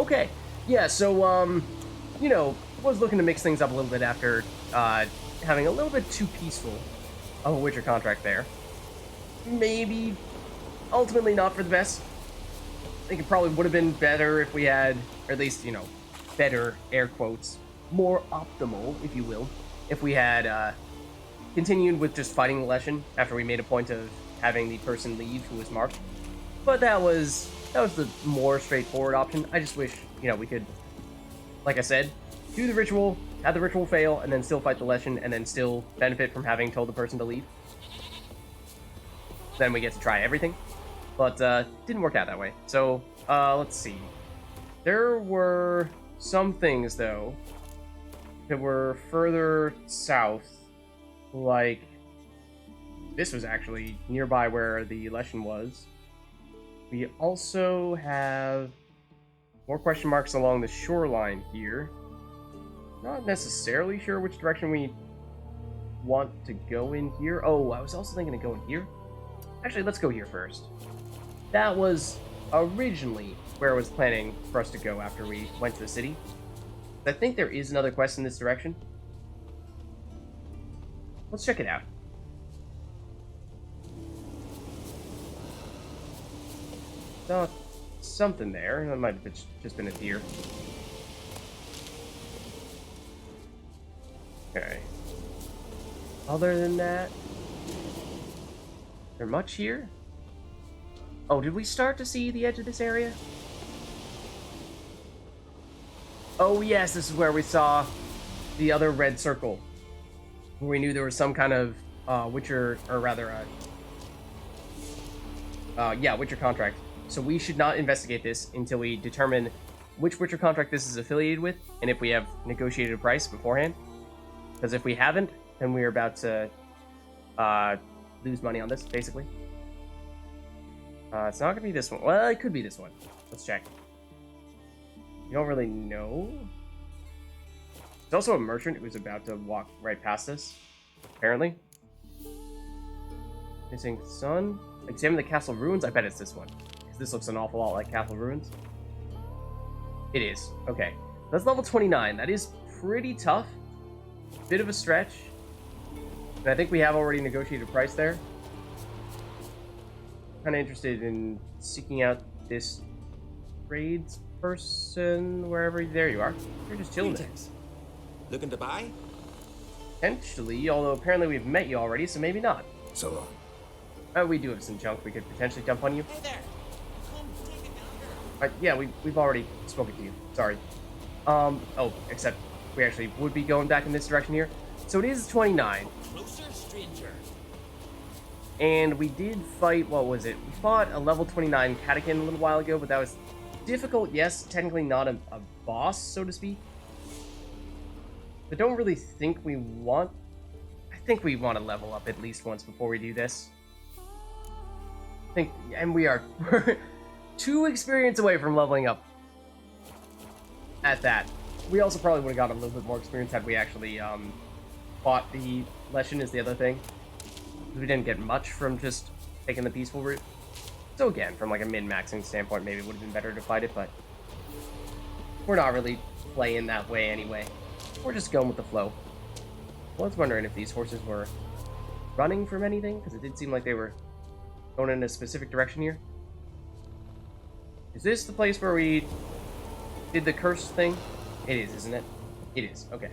Okay. Yeah, so, you know, was looking to mix things up a little bit after having a little bit too peaceful of a Witcher contract there. Maybe ultimately not for the best. I think it probably would have been better if we had, or at least, better, air quotes, more optimal, if you will, if we had continued with just fighting the Leshen after we made a point of having the person leave who was marked. But that was the more straightforward option. I just wish, we could, like I said, do the ritual, have the ritual fail, and then still fight the Leshen, and then still benefit from having told the person to leave. Then we get to try everything. But didn't work out that way. So let's see. There were some things, though, that were further south, like this was actually nearby where the Leshen was. We also have more question marks along the shoreline here. Not necessarily sure which direction we want to go in here. Oh, I was also thinking of going here. Actually, let's go here first. That was originally where I was planning for us to go after we went to the city. I think there is another quest in this direction. Let's check it out. Saw something there. That might have just been a deer. Okay. Other than that, is there much here? Oh, did we start to see the edge of this area? Oh, yes, this is where we saw the other red circle. Where we knew there was some kind of Witcher, or rather, Witcher contract. So we should not investigate this until we determine which Witcher contract this is affiliated with, and if we have negotiated a price beforehand. Because if we haven't, then we're about to lose money on this, basically. It's not going to be this one. Well, it could be this one. Let's check. You don't really know. There's also a merchant who's about to walk right past us, apparently. Missing sun. Examine the castle ruins. I bet it's this one. Because this looks an awful lot like castle ruins. It is. Okay. That's level 29. That is pretty tough. Bit of a stretch. And I think we have already negotiated a price there. Kind of interested in seeking out this trades person wherever. There you are. You're just chilling there. Looking to buy? Potentially, although apparently we've met you already, so maybe not. So long. We do have some junk we could potentially dump on you. Hey there. Come take it down. Yeah, we've already spoken to you. Sorry. Oh, except we actually would be going back in this direction here. So it is 29. Closer, stranger. And we did fight, what was it? We fought a level 29 Catechin a little while ago, but that was difficult, yes, technically not a boss, so to speak. I don't really think we want... I think we want to level up at least once before we do this. I think, and we're 2 experience away from leveling up. At that. We also probably would have gotten a little bit more experience had we actually fought the Leshen is the other thing. We didn't get much from just taking the peaceful route. So again, from like a min-maxing standpoint, maybe it would have been better to fight it, but we're not really playing that way anyway. We're just going with the flow. I was wondering if these horses were running from anything, because it did seem like they were going in a specific direction here. Is this the place where we did the curse thing? It is, isn't it? It is, okay.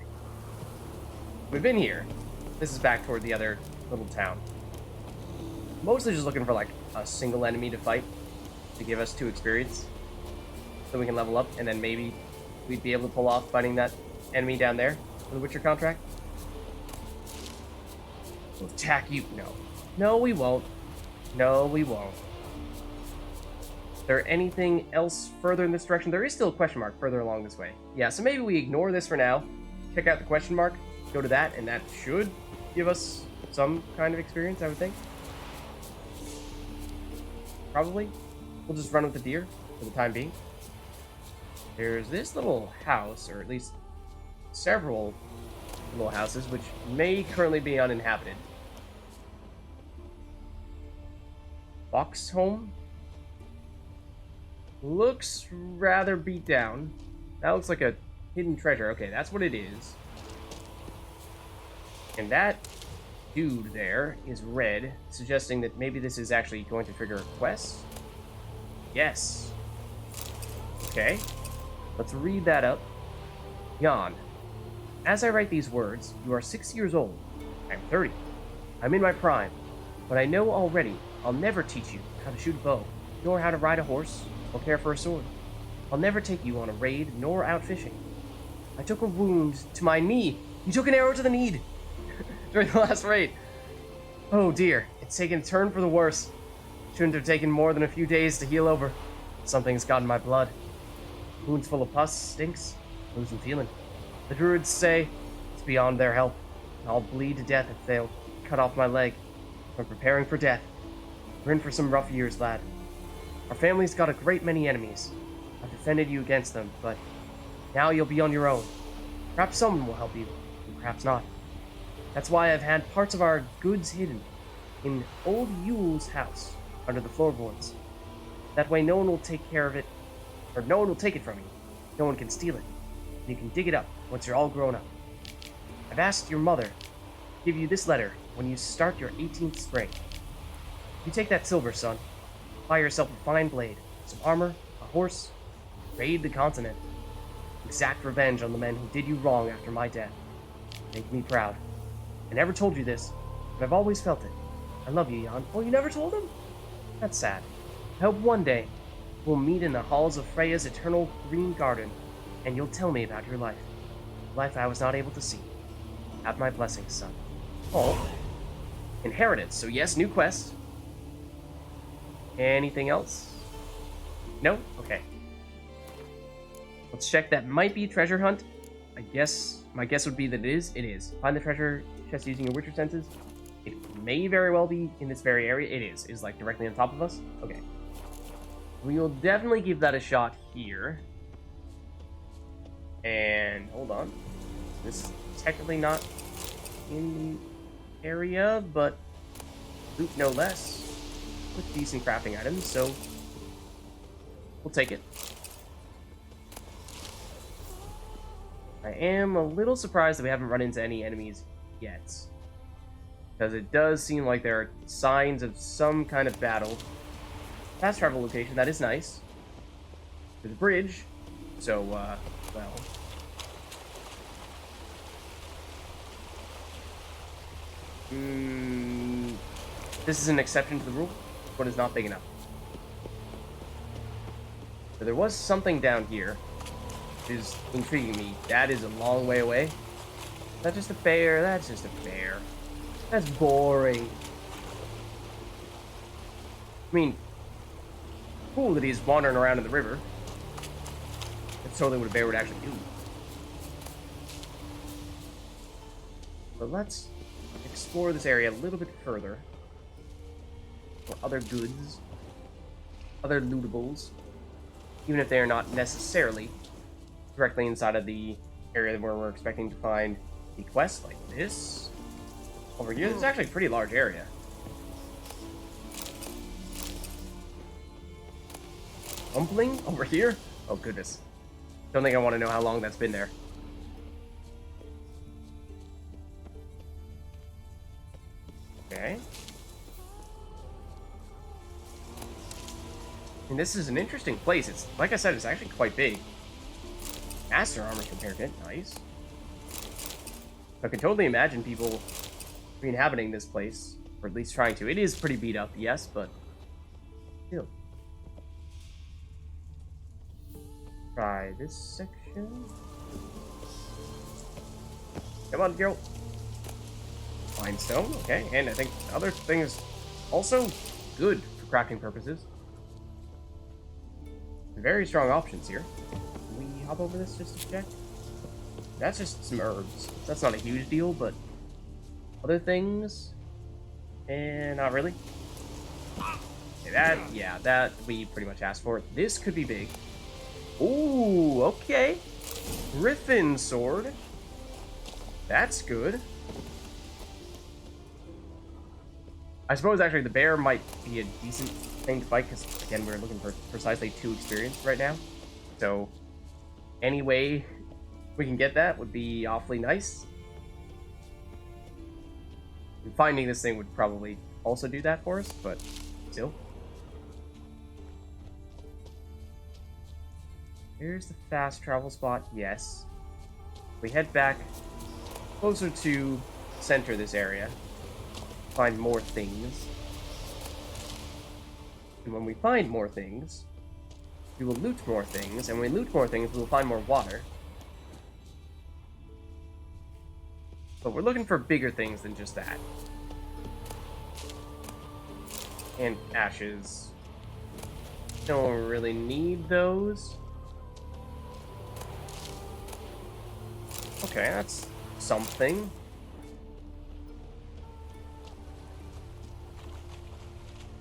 We've been here. This is back toward the other little town. Mostly just looking for like a single enemy to fight to give us 2 experience so we can level up, and then maybe we'd be able to pull off fighting that enemy down there for the Witcher contract. We'll attack you. No, we won't. No, we won't. Is there anything else further in this direction? There is still a question mark further along this way. Yeah, so maybe we ignore this for now. Check out the question mark. Go to that, and that should give us some kind of experience, I would think. Probably. We'll just run with the deer for the time being. There's this little house, or at least several little houses, which may currently be uninhabited. Fox home? looks rather beat down. That looks like a hidden treasure. Okay, that's what it is. And that dude there is red, suggesting that maybe this is actually going to trigger a quest. Yes. Okay. Let's read that up. Jan. As I write these words, you are 6 years old. I'm 30. I'm in my prime. But I know already I'll never teach you how to shoot a bow, nor how to ride a horse, or care for a sword. I'll never take you on a raid, nor out fishing. I took a wound to my knee. You took an arrow to the knee during the last raid. Oh dear, it's taken a turn for the worse. Shouldn't have taken more than a few days to heal over. Something's got in my blood. Wounds full of pus, stinks, losing feeling. The druids say it's beyond their help. I'll bleed to death if they'll cut off my leg. I'm preparing for death. We're in for some rough years, lad. Our family's got a great many enemies. I've defended you against them, but now you'll be on your own. Perhaps someone will help you, and perhaps not. That's why I've had parts of our goods hidden in old Yule's house under the floorboards. That way no one will take care of it, or no one will take it from you. No one can steal it. And you can dig it up once you're all grown up. I've asked your mother to give you this letter when you start your 18th spring. You take that silver, son. Buy yourself a fine blade, some armor, a horse, raid the continent. Exact revenge on the men who did you wrong after my death. Make me proud. I never told you this, but I've always felt it. I love you, Jan. Oh, you never told him? That's sad. I hope one day we'll meet in the halls of Freya's eternal green garden, and you'll tell me about your life. Life I was not able to see. Have my blessings, son. Oh. Inheritance. So yes, new quest. Anything else? No? Okay. Let's check. That might be treasure hunt. My guess would be that it is. It is. Find the treasure chest using your Witcher senses. It may very well be in this very area. It is. It's like directly on top of us. Okay. We will definitely give that a shot here. And hold on. This is technically not in the area, but loot no less. With decent crafting items, so we'll take it. I am a little surprised that we haven't run into any enemies yet, because it does seem like there are signs of some kind of battle. Fast travel location, that is nice. There's a bridge, so, well. This is an exception to the rule. This one is not big enough. So there was something down here, which is intriguing me. That is a long way away. Is that just a bear? That's just a bear. That's boring. I mean, cool that he's wandering around in the river. That's totally what a bear would actually do. But let's explore this area a little bit further. For other goods. Other lootables. Even if they are not necessarily directly inside of the area where we're expecting to find the quest, like this. Over here, this is actually a pretty large area. Humpling over here? Oh, goodness. Don't think I want to know how long that's been there. Okay. And this is an interesting place. It's, like I said, it's actually quite big. Master armor compared to it. Nice. I can totally imagine people re-inhabiting this place, or at least trying to. It is pretty beat up, yes, but still. Try this section. Come on, girl. Limestone, okay. And I think the other thing is also good for crafting purposes. Very strong options here. Can we hop over this just to check? That's just some herbs. That's not a huge deal, but other things? Not really. Okay, that we pretty much asked for. This could be big. Ooh, okay. Griffin sword. That's good. I suppose actually the bear might be a decent thing to fight because again we're looking for precisely 2 experience right now. So any way we can get that would be awfully nice. And finding this thing would probably also do that for us, but still. Here's the fast travel spot, yes. We head back closer to center this area, find more things. And when we find more things, we will loot more things, and when we loot more things, we will find more water. But we're looking for bigger things than just that. And ashes. Don't really need those. Okay, that's something.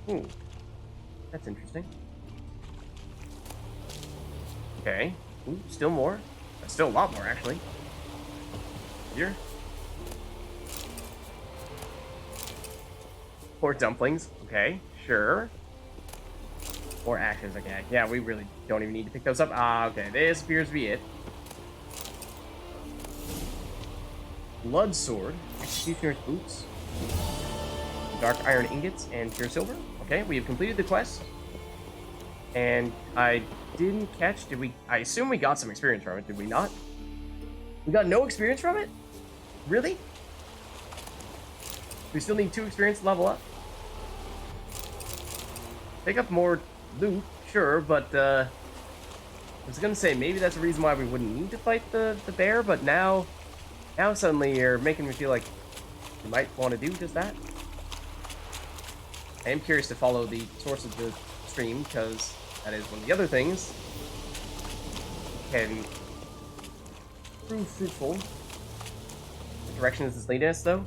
Ooh, that's interesting. Okay. Ooh, still more. That's still a lot more, actually. Here. More dumplings. Okay, sure. More ashes, okay. Yeah, we really don't even need to pick those up. Ah, okay, this appears to be it. Blood sword, executioner's boots, dark iron ingots, and pure silver. Okay, we have completed the quest. And I didn't catch, did we? I assume we got some experience from it, did we not? We got no experience from it? Really? We still need 2 experience to level up? Pick up more loot, sure, but I was gonna say maybe that's a reason why we wouldn't need to fight the bear, but now suddenly you're making me feel like you might want to do just that. I am curious to follow the source of the stream, because that is one of the other things can prove fruitful. What direction is this leading us, though?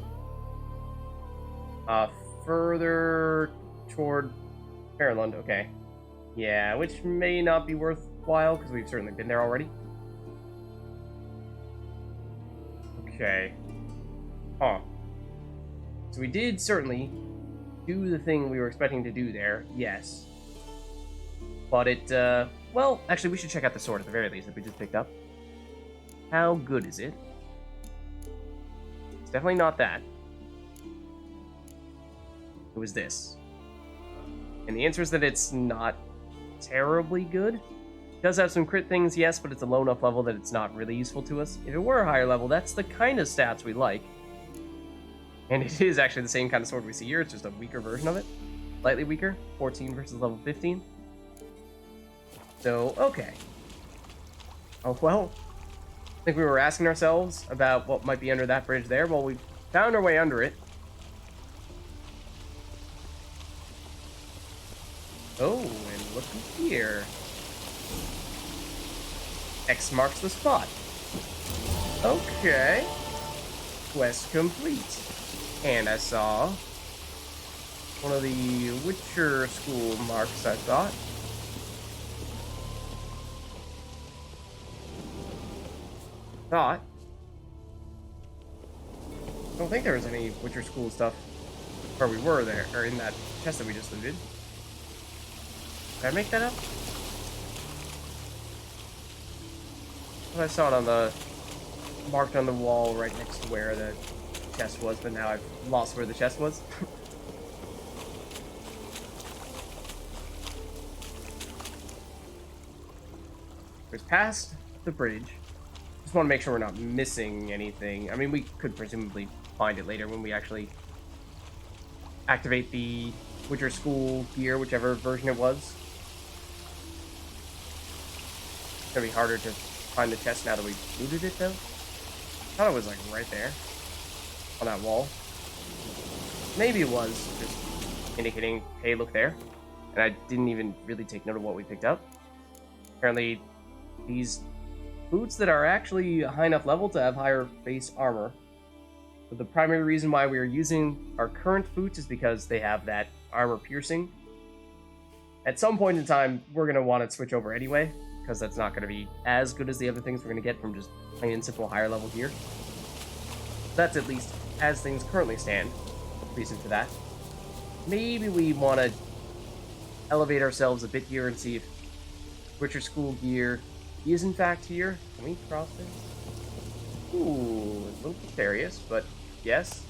Further toward Fairland, okay. Yeah, which may not be worthwhile, because we've certainly been there already. Okay. Huh. So we did certainly do the thing we were expecting to do there, yes. But it, well, actually we should check out the sword at the very least that we just picked up. How good is it? It's definitely not that. It was this. And the answer is that it's not terribly good. It does have some crit things, yes, but it's a low enough level that it's not really useful to us. If it were a higher level, that's the kind of stats we like. And it is actually the same kind of sword we see here, it's just a weaker version of it. Slightly weaker, 14 versus level 15. So, okay. Oh, well, I think we were asking ourselves about what might be under that bridge there. Well, we found our way under it. Oh, and look here. X marks the spot. Okay. Quest complete. And I saw one of the Witcher school marks, I thought. I don't think there was any Witcher school stuff where we were there, or in that chest that we just looted. Did I make that up? Well, I saw it on the marked on the wall right next to where the chest was, but now I've lost where the chest was. It's past the bridge. Just want to make sure we're not missing anything. I mean, we could presumably find it later when we actually activate the Witcher School gear, whichever version it was. It's gonna be harder to find the chest now that we've looted it, though. I thought it was, like, right there. On that wall. Maybe it was just indicating, hey, look there. And I didn't even really take note of what we picked up. Apparently, these boots that are actually a high enough level to have higher base armor. But the primary reason why we are using our current boots is because they have that armor piercing. At some point in time, we're going to want to switch over anyway, because that's not going to be as good as the other things we're going to get from just plain and simple higher level gear. That's at least, as things currently stand, reason for that. maybe we want to elevate ourselves a bit here and see if Witcher School gear is in fact here. Can we cross this? Ooh, a little precarious, but yes.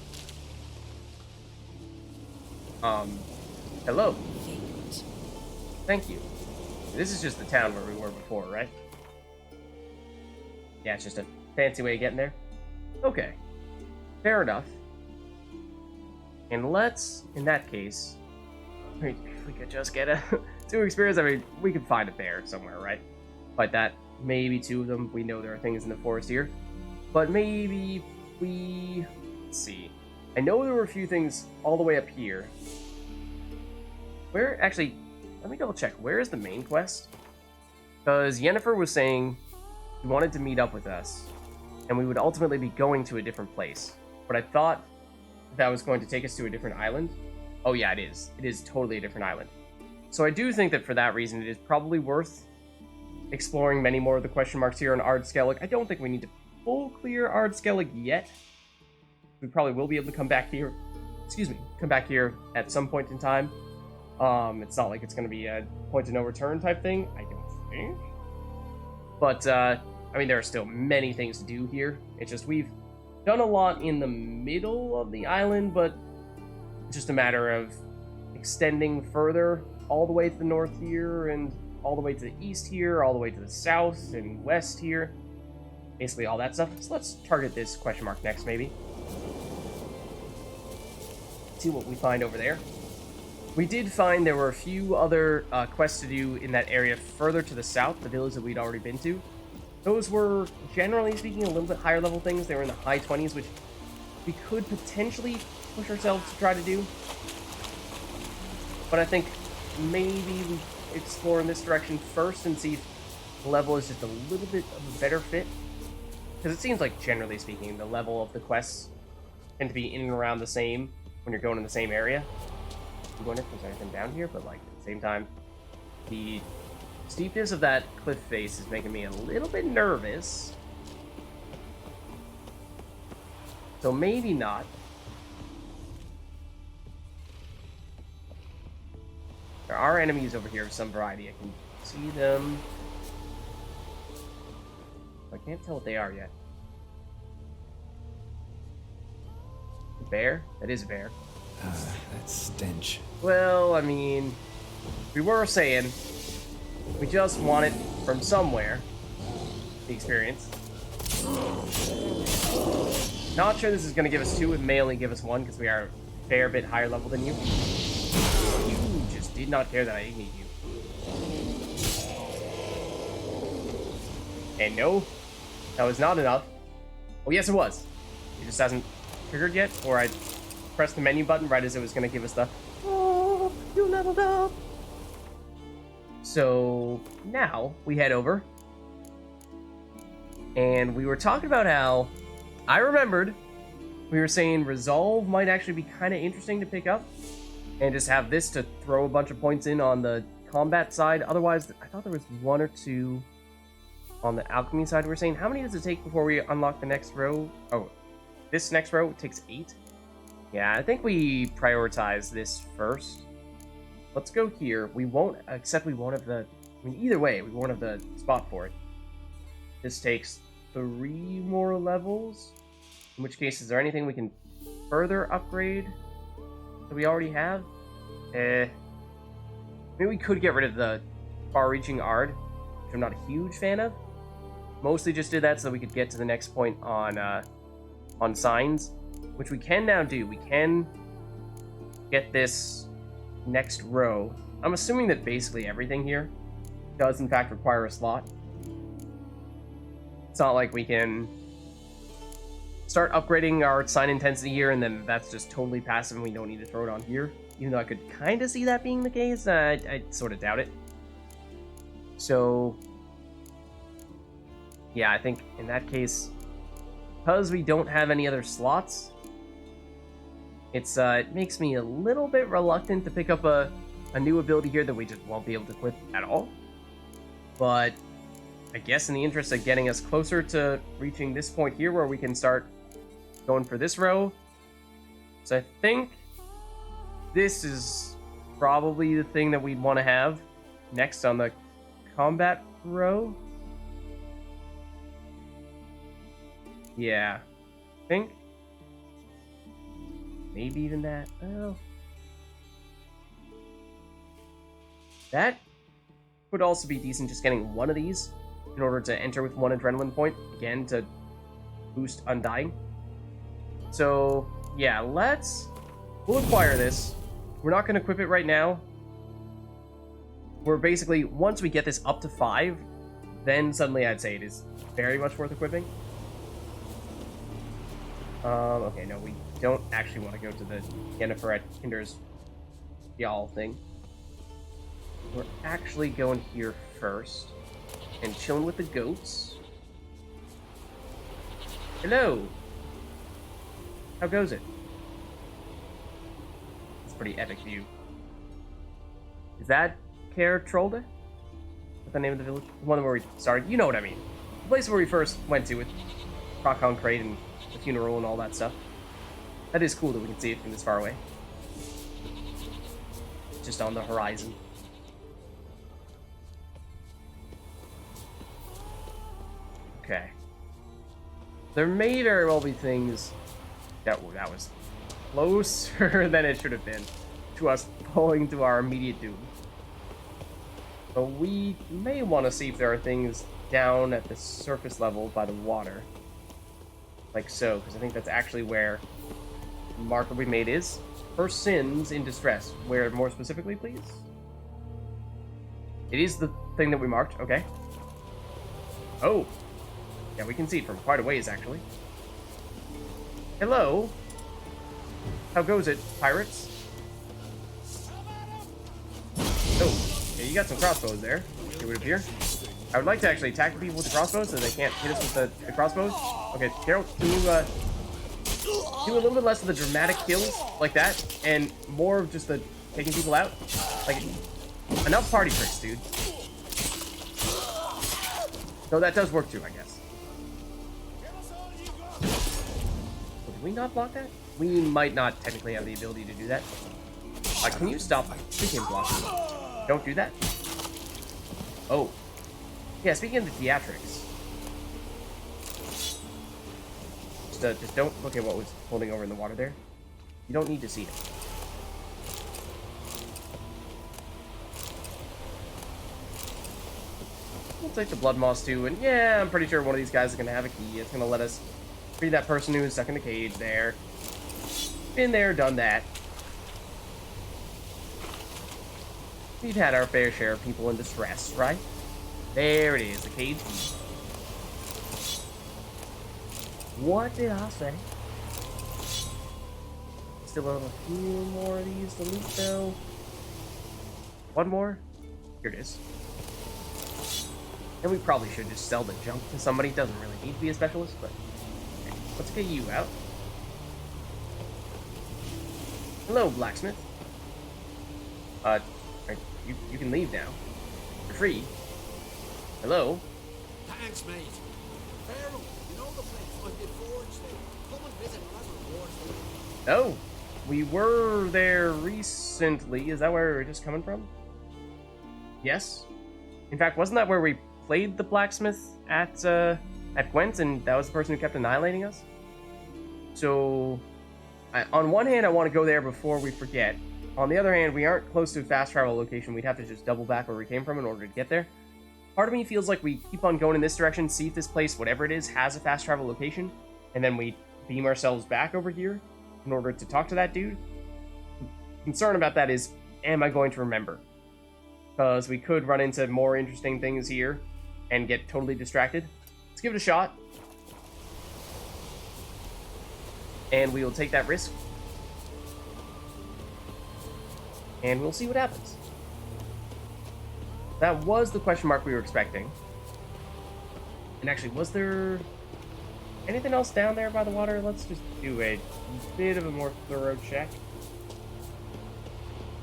Hello. Thank you. This is just the town where we were before, right? Yeah, it's just a fancy way of getting there. Okay. Fair enough. And let's, in that case, we could just get a 2 experience. I mean, we could find a bear somewhere, right? Like that. Maybe 2 of them. We know there are things in the forest here. But maybe we... Let's see. I know there were a few things all the way up here. Where, actually, let me double check. Where is the main quest? Because Yennefer was saying he wanted to meet up with us, and we would ultimately be going to a different place. But I thought that was going to take us to a different island. Oh yeah, it is. It is totally a different island. So I do think that for that reason, it is probably worth exploring many more of the question marks here on Ardskellig. I don't think we need to full clear Ardskellig yet. We probably will be able to come back here. Excuse me, come back here at some point in time. It's not like it's going to be a point of no return type thing, I don't think. But, I mean, there are still many things to do here. It's just we've done a lot in the middle of the island, but it's just a matter of extending further all the way to the north here, and all the way to the east here, all the way to the south and west here. Basically all that stuff. So let's target this question mark next, maybe. See what we find over there. We did find there were a few other quests to do in that area further to the south, the village that we'd already been to. Those were, generally speaking, a little bit higher level things. They were in the high 20s, which we could potentially push ourselves to try to do. But I think maybe we explore in this direction first and see if the level is just a little bit of a better fit. Because it seems like, generally speaking, the level of the quests tend to be in and around the same when you're going in the same area. I'm wondering if there's anything down here, but like at the same time, the steepness of that cliff face is making me a little bit nervous. So maybe not. There are enemies over here of some variety. I can see them. I can't tell what they are yet. A bear? That is a bear. That stench. Well, I mean, we were saying we just want it from somewhere. The experience. Not sure this is going to give us 2. It may only give us 1 because we are a fair bit higher level than you. You just did not care that I ignited you. And no, that was not enough. Oh, yes, it was. It just hasn't triggered yet, or I pressed the menu button right as it was going to give us the, oh, you leveled up. So now we head over, and we were talking about how I remembered we were saying Resolve might actually be kind of interesting to pick up, and just have this to throw a bunch of points in on the combat side. Otherwise, I thought there was 1 or 2 on the alchemy side. We're saying, how many does it take before we unlock the next row? Oh, this next row takes 8. Yeah, I think we prioritize this first. Let's go here. We won't, except we won't have the, I mean, either way, we won't have the spot for it. This takes 3 more levels. In which case, is there anything we can further upgrade that we already have? Maybe we could get rid of the far-reaching Ard, which I'm not a huge fan of. Mostly just did that so that we could get to the next point on signs, which we can now do. We can get this next row. I'm assuming that basically everything here does in fact require a slot. It's not like we can start upgrading our sign intensity here and then that's just totally passive and we don't need to throw it on here. Even though I could kind of see that being the case, I sort of doubt it. So yeah, I think in that case, because we don't have any other slots, it makes me a little bit reluctant to pick up a new ability here that we just won't be able to equip at all. But I guess in the interest of getting us closer to reaching this point here where we can start going for this row. So I think this is probably the thing that we'd want to have next on the combat row. Yeah, I think maybe even that. Oh, that would also be decent. Just getting one of these in order to enter with one adrenaline point again to boost Undying. So yeah, we'll acquire this. We're not going to equip it right now. We're basically, once we get this up to 5, then suddenly I'd say it is very much worth equipping. Okay, no, we don't actually want to go to the Yennefer at Kinder's Y'all thing. We're actually going here first and chilling with the goats. Hello. How goes it? It's a pretty epic view. Is that Care Trolde? What's the name of the village? The one where we started. You know what I mean. The place where we first went to with Crocon Crate and the funeral and all that stuff. That is cool that we can see it from this far away. Just on the horizon. Okay. There may very well be things that was closer than it should have been to us falling to our immediate doom. But we may want to see if there are things down at the surface level by the water. Like so, because I think that's actually where the marker we made is. Persons in distress. Where more specifically, please? It is the thing that we marked. Okay. Oh. Yeah, we can see it from quite a ways, actually. Hello. How goes it, pirates? Oh, yeah, you got some crossbows there, it would appear. I would like to actually attack the people with the crossbows so they can't hit us with the crossbows. Okay, Carol, can you do a little bit less of the dramatic kills like that and more of just the taking people out? Like, enough party tricks, dude. So that does work too, I guess. Did we not block that? We might not technically have the ability to do that. Can you stop freaking blocking? Don't do that. Oh. Yeah, speaking of the theatrics. Just don't look at what was floating over in the water there. You don't need to see it. We'll take the blood moss too, and yeah, I'm pretty sure one of these guys is gonna have a key. It's gonna let us free that person who is stuck in the cage there. Been there, done that. We've had our fair share of people in distress, right? There it is, the cage key. What did I say? Still have a few more of these to loot though. One more? Here it is. And we probably should just sell the junk to somebody. Doesn't really need to be a specialist, but okay, let's get you out. Hello, blacksmith. You can leave now. You're free. Hello. Thanks, mate. Pharaoh, you know the place on the forge there. Come and visit, I'll have a reward for you. Oh, we were there recently. Is that where we were just coming from? Yes. In fact, wasn't that where we played the blacksmith at Gwent, and that was the person who kept annihilating us? So, on one hand, I want to go there before we forget. On the other hand, we aren't close to a fast travel location. We'd have to just double back where we came from in order to get there. Part of me feels like we keep on going in this direction, see if this place, whatever it is, has a fast travel location, and then we beam ourselves back over here in order to talk to that dude. The concern about that is, am I going to remember? Because we could run into more interesting things here and get totally distracted. Let's give it a shot. And we will take that risk. And we'll see what happens. That was the question mark we were expecting. And actually, was there anything else down there by the water? Let's just do a bit of a more thorough check.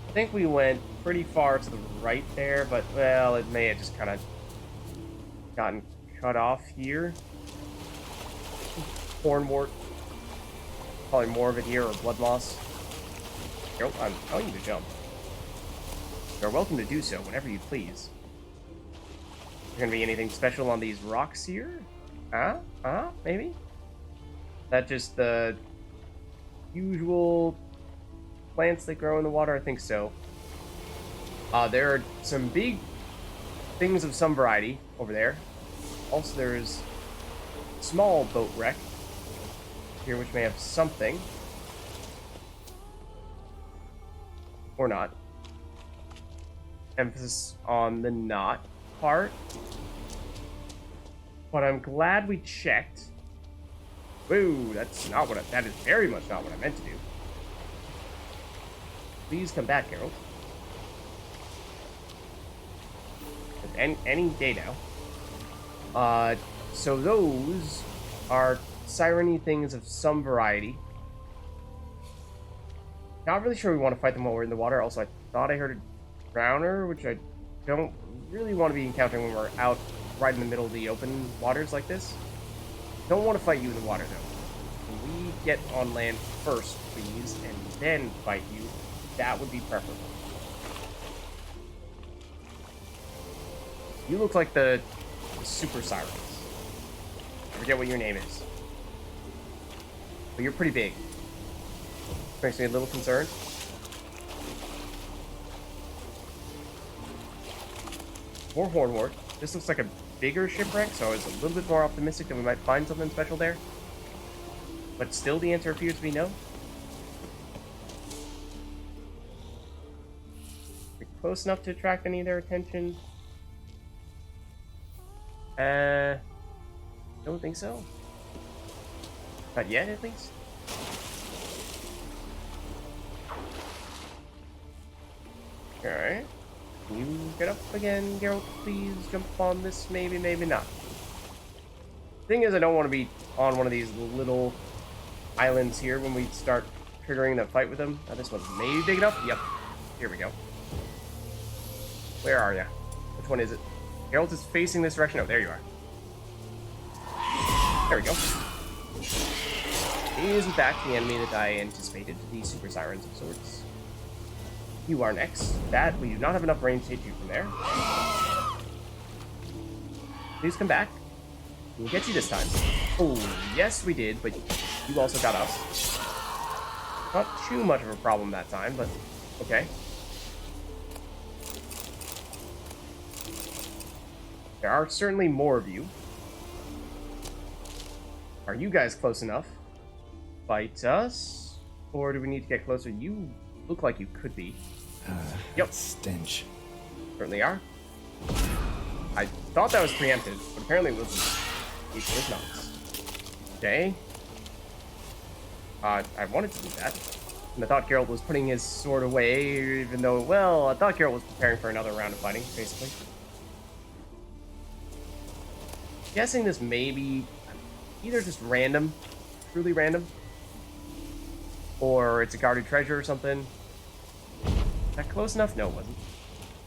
I think we went pretty far to the right there, but, well, it may have just kind of gotten cut off here. Hornwort. Probably more of it here, or blood moss. Geralt, I'm telling you to jump. You're welcome to do so whenever you please. Is there gonna be anything special on these rocks here? Maybe? That just the usual plants that grow in the water? I think so. There are some big things of some variety over there. Also, there's a small boat wreck here, which may have something. Or not. Emphasis on the not part. But I'm glad we checked. Whoa, that's not what that is very much not what I meant to do. Please come back, Geralt. Any day now. So those are siren-y things of some variety. Not really sure we want to fight them while we're in the water. Also, I thought I heard a drowner, which I don't really want to be encountering when we're out right in the middle of the open waters like this. Don't want to fight you in the water, though. Can we get on land first, please, and then fight you? That would be preferable. You look like the super sirens. I forget what your name is. But you're pretty big. Makes me a little concerned. More Hornwort. This looks like a bigger shipwreck, so I was a little bit more optimistic that we might find something special there. But still, the answer appears to be no. We're close enough to attract any of their attention. Don't think so. Not yet, at least. Alright. Can you get up again, Geralt? Please jump on this. Maybe, maybe not. Thing is, I don't want to be on one of these little islands here when we start triggering that fight with them. Now, this one's maybe big enough. Yep. Here we go. Where are you? Which one is it? Geralt is facing this direction. Oh, there you are. There we go. He is, in fact, the enemy that I anticipated, the super sirens of sorts. You are next. That, we do not have enough range to hit you from there. Please come back. We'll get you this time. Oh, yes, we did, but you also got us. Not too much of a problem that time, but okay. There are certainly more of you. Are you guys close enough? Fight us? Or do we need to get closer? You look like you could be. Yep. Stench. Certainly are. I thought that was preempted, but apparently it wasn't. It was not. Okay. I wanted to do that. And I thought Geralt was putting his sword away, even though, well, I thought Geralt was preparing for another round of fighting, basically. Guessing this may be either just random, truly random, or it's a guarded treasure or something. Is that close enough? No, it wasn't.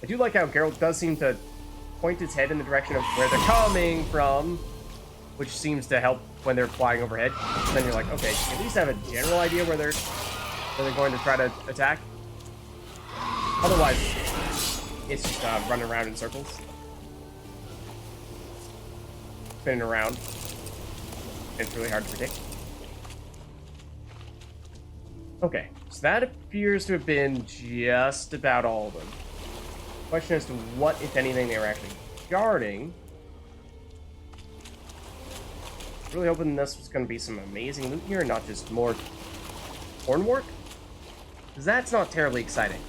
I do like how Geralt does seem to point his head in the direction of where they're coming from, which seems to help when they're flying overhead. And then you're like, okay, at least have a general idea where they're going to try to attack. Otherwise, it's just running around in circles. Spinning around. It's really hard to predict. Okay, so that appears to have been just about all of them. Question as to what, if anything, they were actually guarding. Really hoping this was going to be some amazing loot here and not just more hornwork. Because that's not terribly exciting.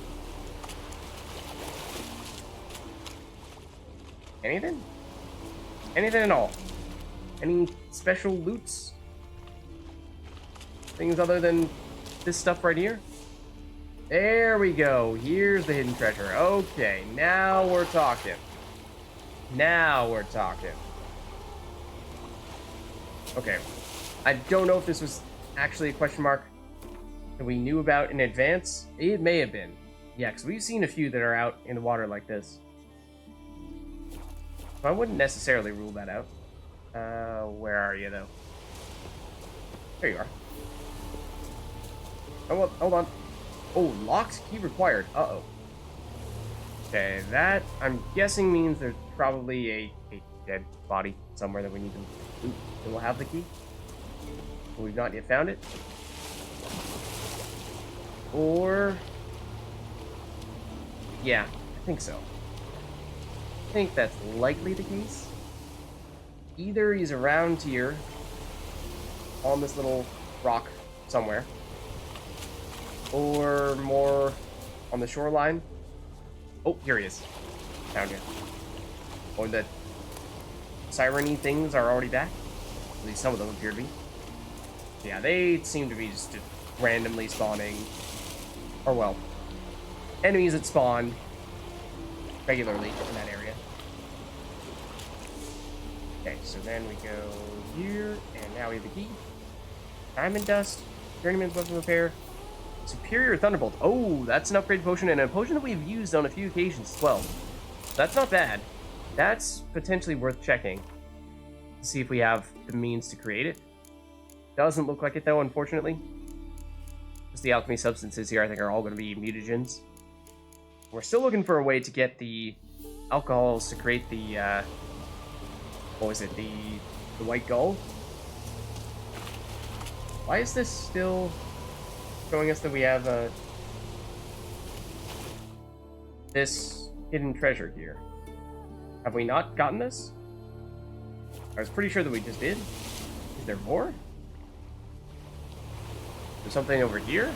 Anything? Anything at all? Any special loots? Things other than this stuff right here? There we go. Here's the hidden treasure. Okay, now we're talking. Now we're talking. Okay. I don't know if this was actually a question mark that we knew about in advance. It may have been. Yeah, because we've seen a few that are out in the water like this. So I wouldn't necessarily rule that out. Where are you, though? There you are. Oh, well, hold on. Oh, locked key required. Uh-oh. Okay, that, I'm guessing, means there's probably a dead body somewhere that we need to loot. And we'll have the key. But we've not yet found it. Or... yeah, I think so. I think that's likely the case. Either he's around here, on this little rock somewhere, or more on the shoreline. Oh, here he is. Down here. Or the siren-y things are already back. At least some of them appear to be. Yeah, they seem to be just randomly spawning. Or, well, enemies that spawn regularly in that area. Okay, so then we go here, and now we have the key. Diamond Dust, Journeyman's Weapon Repair, Superior Thunderbolt. Oh, that's an upgrade potion, and a potion that we've used on a few occasions as well. That's not bad. That's potentially worth checking to see if we have the means to create it. Doesn't look like it, though, unfortunately. Just the alchemy substances here, I think, are all going to be mutagens. We're still looking for a way to get the alcohols to create the, what was it, the white gull? Why is this still showing us that we have this hidden treasure here? Have we not gotten this? I was pretty sure that we just did. Is there more? There's something over here?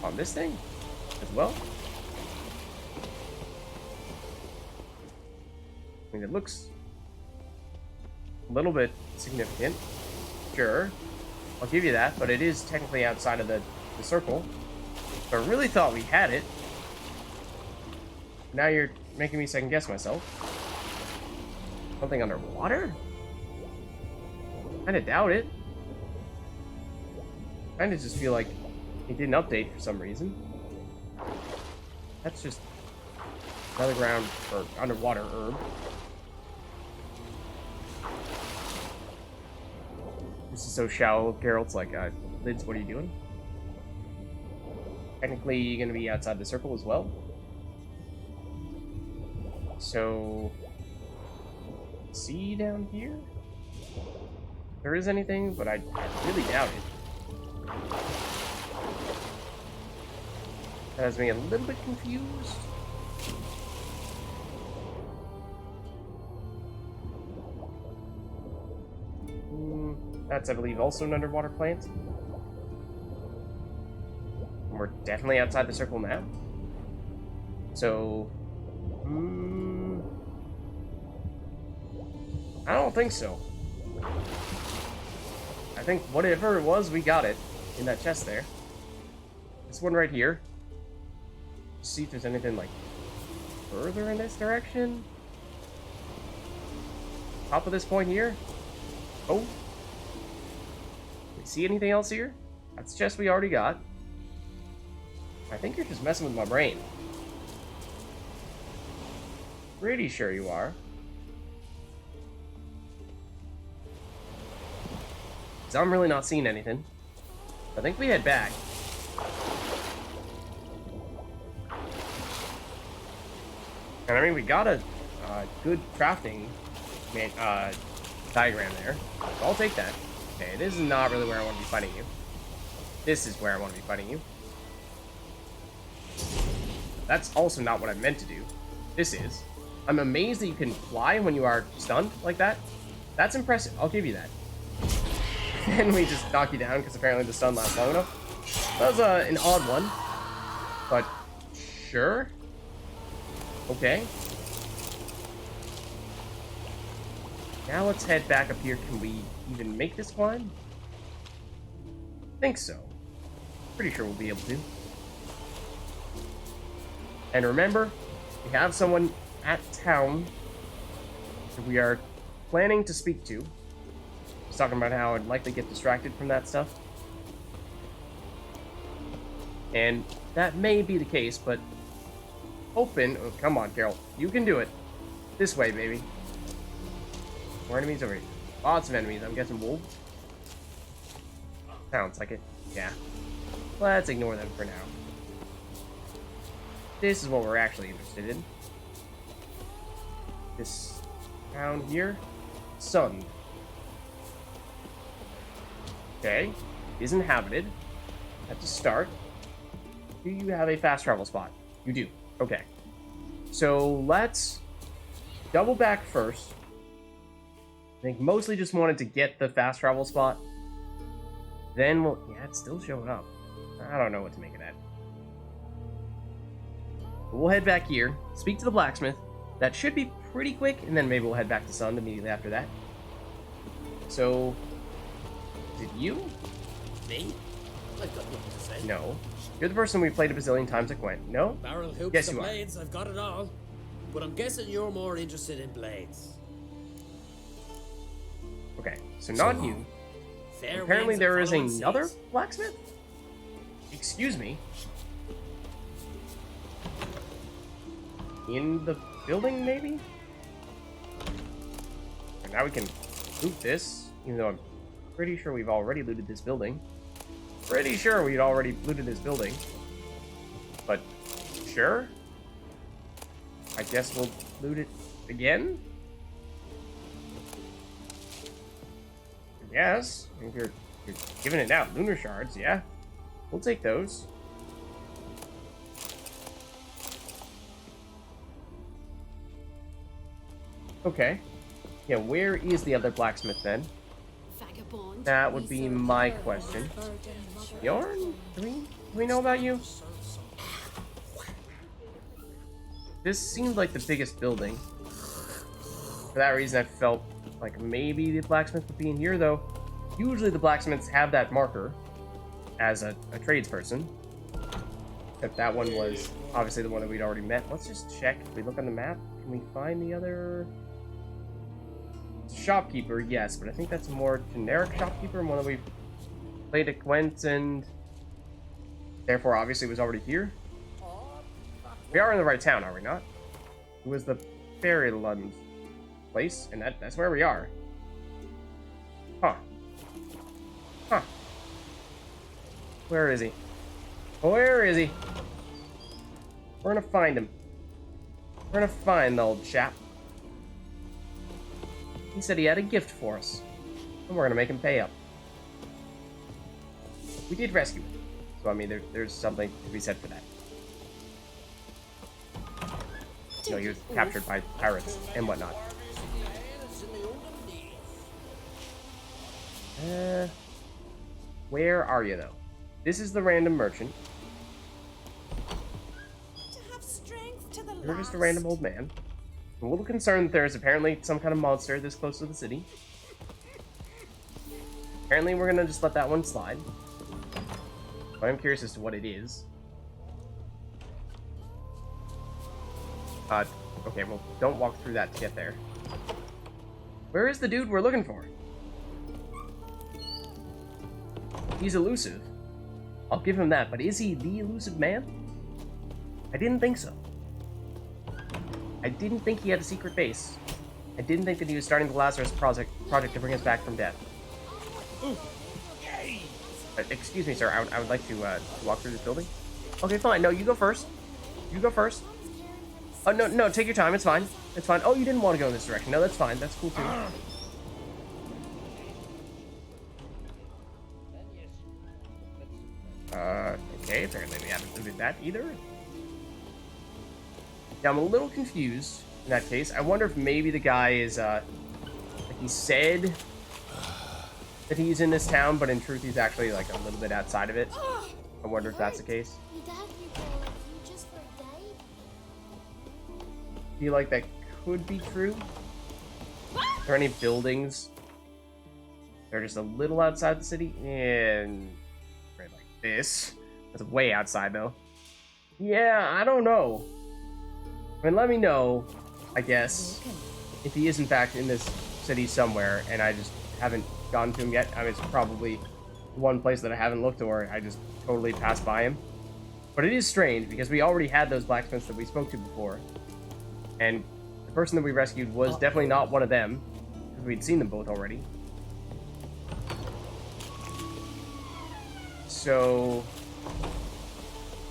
On this thing? As well? I mean, it looks a little bit significant. Sure. I'll give you that, but it is technically outside of the circle. So I really thought we had it. Now you're making me second guess myself. Something underwater? Kinda doubt it. Kinda just feel like it didn't update for some reason. That's just another ground or underwater herb. This is so shallow, Geralt's like, Vids, what are you doing? Technically, you're gonna be outside the circle as well. So, see down here? If there is anything, but I really doubt it. That has me a little bit confused. That's, I believe, also an underwater plant. And we're definitely outside the circle now. So, I don't think so. I think whatever it was, we got it in that chest there. This one right here. See if there's anything like further in this direction. Top of this point here. Oh. See anything else here? That's the chest we already got. I think you're just messing with my brain. Pretty sure you are. So I'm really not seeing anything. I think we head back. And I mean, we got a good crafting diagram there. So I'll take that. Okay, this is not really where I want to be fighting you. This is where I want to be fighting you. That's also not what I meant to do. This is. I'm amazed that you can fly when you are stunned like that. That's impressive. I'll give you that. And we just knock you down because apparently the stun lasts long enough. That was an odd one. But sure. Okay. Now let's head back up here. Can we even make this climb? I think so. Pretty sure we'll be able to. And remember, we have someone at town that we are planning to speak to. He's talking about how I'd likely get distracted from that stuff. And that may be the case, but open. Oh, come on, Carol. You can do it. This way, baby. More enemies over here. Lots of enemies. I'm guessing wolves. Sounds like it. Yeah. Let's ignore them for now. This is what we're actually interested in. This town here. Sun. Okay. Is inhabited. That's a start. Do you have a fast travel spot? You do. Okay. So let's double back first. I think mostly just wanted to get the fast travel spot. Then we'll... Yeah, it's still showing up. I don't know what to make of that. But we'll head back here, speak to the blacksmith. That should be pretty quick, and then maybe we'll head back to Sun immediately after that. So... Is it you? Me? I've got nothing to say. No. You're the person we played a bazillion times at Gwent. No? Barrel hoops Yes, and you are. blades, I've got it all. But I'm guessing you're more interested in blades. Okay, so not you. Fair Apparently winds there and is following another seas. blacksmith? Excuse me. In the building, maybe? And now we can loot this, even though I'm pretty sure we've already looted this building. Pretty sure we'd already looted this building. But, sure. I guess we'll loot it again? Yes. I think you're giving it out. Lunar shards, yeah. We'll take those. Okay. Yeah, where is the other blacksmith then? Vagabond. That would be my question. Bjorn? Do we know about you? This seemed like the biggest building. For that reason, I felt like maybe the blacksmith would be in here, though. Usually the blacksmiths have that marker as a tradesperson. Except that one was obviously the one that we'd already met. Let's just check. If we look on the map, can we find the other... Shopkeeper, yes, but I think that's a more generic shopkeeper, one that we've played at Gwent and therefore obviously was already here. We are in the right town, are we not? It was the Fairyland place, and that's where we are. Huh. Huh. Where is he? Where is he? We're gonna find him. We're gonna find the old chap. He said he had a gift for us, and we're gonna make him pay up. We did rescue him, so I mean, there's something to be said for that. No, he was captured by pirates and whatnot. Where are you though? This is the random merchant. To have strength to the You're just a last. random old man. I'm a little concerned that there's apparently some kind of monster this close to the city. Apparently we're gonna just let that one slide. But I'm curious as to what it is. Okay, well, don't walk through that to get there. Where is the dude we're looking for? He's elusive. I'll give him that, but is he the elusive man? I didn't think so. I didn't think he had a secret base. I didn't think that he was starting the Lazarus project to bring us back from death. Excuse me, sir. I would like to walk through this building. Okay, fine. No, you go first. You go first. Oh, no, take your time. It's fine. It's fine. Oh, you didn't want to go in this direction. No, that's fine. That's cool, too. Okay, apparently we haven't looted that either. Yeah, I'm a little confused in that case. I wonder if maybe the guy is, like he said that he's in this town, but in truth he's actually, like, a little bit outside of it. I wonder if that's the case. Your dad knew all of you just for a day. Feel like that could be true. Are there any buildings? They're just a little outside the city, and right like this. That's way outside though. Yeah, I don't know. I mean, let me know, I guess, if he is in fact in this city somewhere, and I just haven't gone to him yet. I mean, it's probably one place that I haven't looked, or I just totally passed by him. But it is strange because we already had those blacksmiths that we spoke to before. And the person that we rescued was definitely not one of them, because we'd seen them both already. So,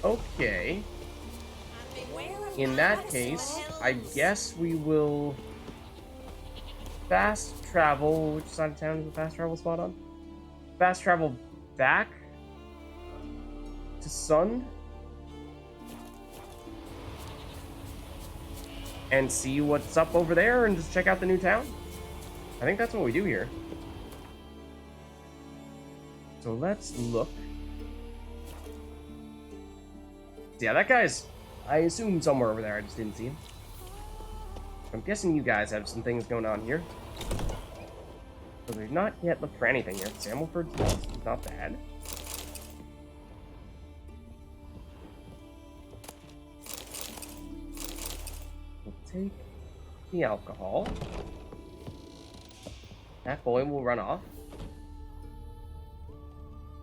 Okay. In that case, I guess we will fast travel. Which side of town is the fast travel spot on? Fast travel back to Sun and see what's up over there and just check out the new town. I think that's what we do here. So let's look. Yeah, that guy's, I assume, somewhere over there. I just didn't see him. I'm guessing you guys have some things going on here. So we've not yet looked for anything here. Sammelford's not bad. We'll take the alcohol. That boy will run off.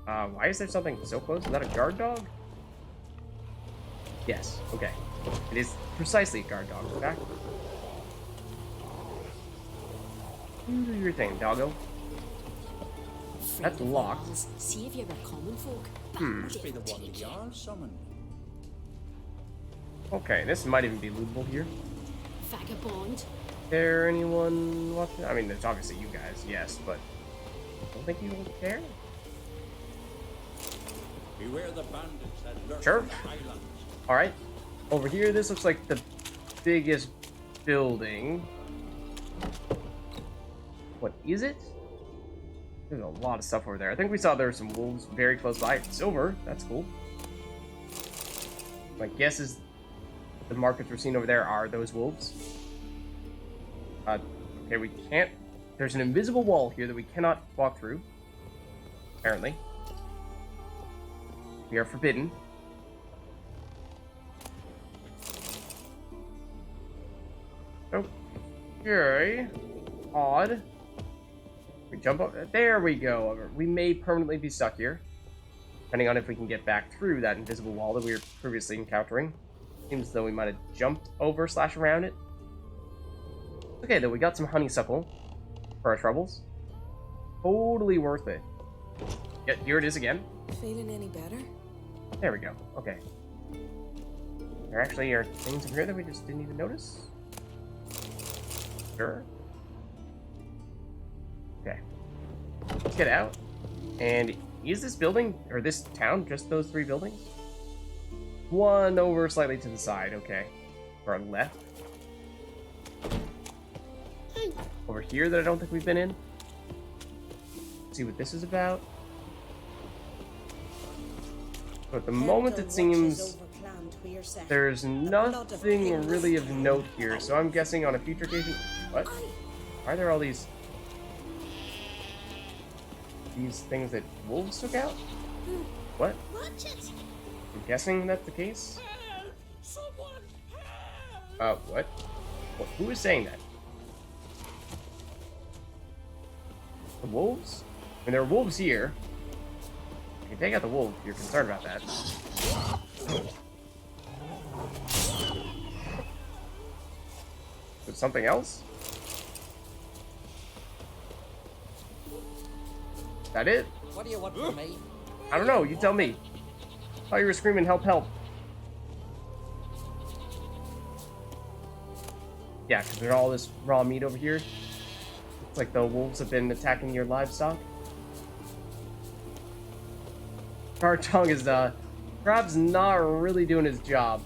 Why is there something so close? Is that a guard dog? Yes, okay. It is precisely a guard dog, in fact. You do your thing, doggo. That's locked. See if you're a common folk. Must be the one the Jarl summoned. Okay, this might even be lootable here. Vagabond. Is there anyone watching? I mean, there's obviously you guys, yes, but I don't think you will care. Beware the bandits that lurk Sure. in the highlands. Alright. Over here, this looks like the biggest building. What is it? There's a lot of stuff over there. I think we saw there were some wolves very close by. Silver, that's cool. My guess is the markets we're seeing over there are those wolves. Okay, we can't... There's an invisible wall here that we cannot walk through. Apparently. We are forbidden. Okay. Odd. We jump up. There we go. We may permanently be stuck here. Depending on if we can get back through that invisible wall that we were previously encountering. Seems as though we might have jumped over / around it. Okay, though, we got some honeysuckle for our troubles. Totally worth it. Yeah, here it is again. Feeling any better? There we go. Okay. There actually are things in here that we just didn't even notice. Sure. Okay. Let's get out. And is this building, or this town, just those 3 buildings? One over slightly to the side, okay. Or left. Over here that I don't think we've been in. Let's see what this is about. So at the moment it seems there's nothing really of note here, so I'm guessing on a future occasion... What? Why are there all these things that wolves took out? What? I'm guessing that's the case? What? Who is saying that? The wolves? I mean, there are wolves here. You can take out the wolf if you're concerned about that. Is something else? Is that it? What do you want from me? I don't know, you tell me. I thought you were screaming, help, help. Yeah, because there's all this raw meat over here. Looks like the wolves have been attacking your livestock. Cartong is, perhaps not really doing his job.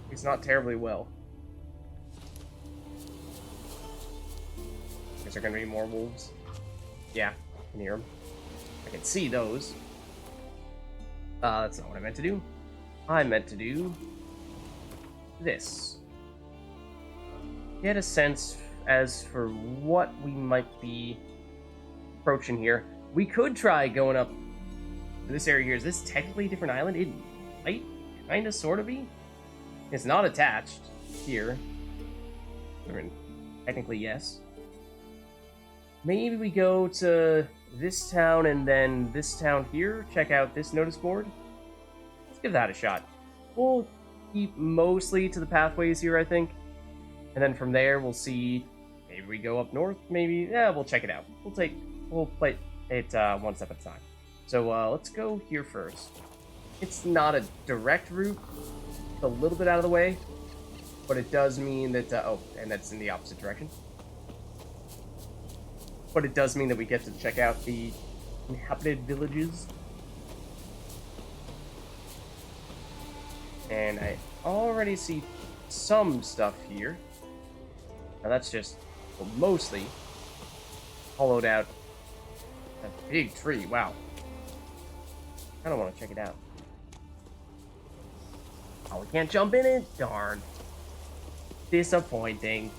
He's not terribly well. Guess there are gonna be more wolves. Yeah, I can hear them. I can see those. That's not what I meant to do. I meant to do this. Get a sense as for what we might be approaching here. We could try going up to this area here. Is this technically a different island? It might kind of sort of be. It's not attached here. I mean, technically, yes. Maybe we go to this town and then this town here. Check out this notice board. Let's give that a shot. We'll keep mostly to the pathways here, I think. And then from there, we'll see. Maybe we go up north. Maybe. Yeah, we'll check it out. We'll play it one step at a time. So let's go here first. It's not a direct route. It's a little bit out of the way. But it does mean that... oh, and that's in the opposite direction. But it does mean that we get to check out the inhabited villages. And I already see some stuff here. Now that's just, well, mostly hollowed out a big tree. Wow. I kind of want to check it out. Oh, we can't jump in it? Darn. Disappointing.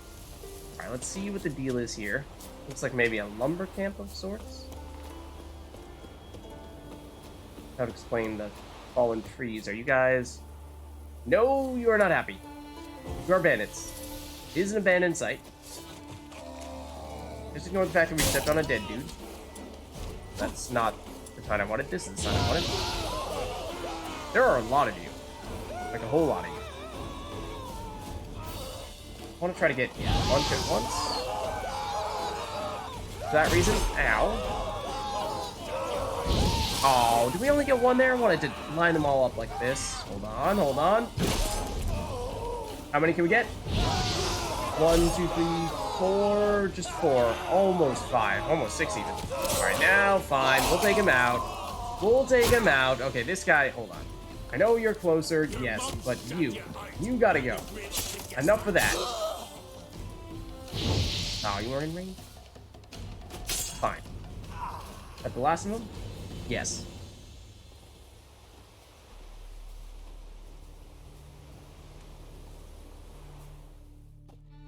Alright, let's see what the deal is here. Looks like maybe a lumber camp of sorts. How to explain the fallen trees. Are you guys... No, you are not happy. You are bandits. It is an abandoned site. Just ignore the fact that we stepped on a dead dude. That's not the sign I wanted. This is the sign I wanted. There are a lot of you. Like a whole lot of you. I want to try to get a bunch at once. For that reason, ow. Oh, did we only get one there? I wanted to line them all up like this. Hold on, hold on. How many can we get? 1, 2, 3, 4. Just 4. Almost 5. Almost 6 even. Alright, now, fine. We'll take him out. We'll take him out. Okay, this guy, hold on. I know you're closer, yes, but you gotta go. Enough of that. Oh, you weren't in range? Fine. At the last of them? Yes.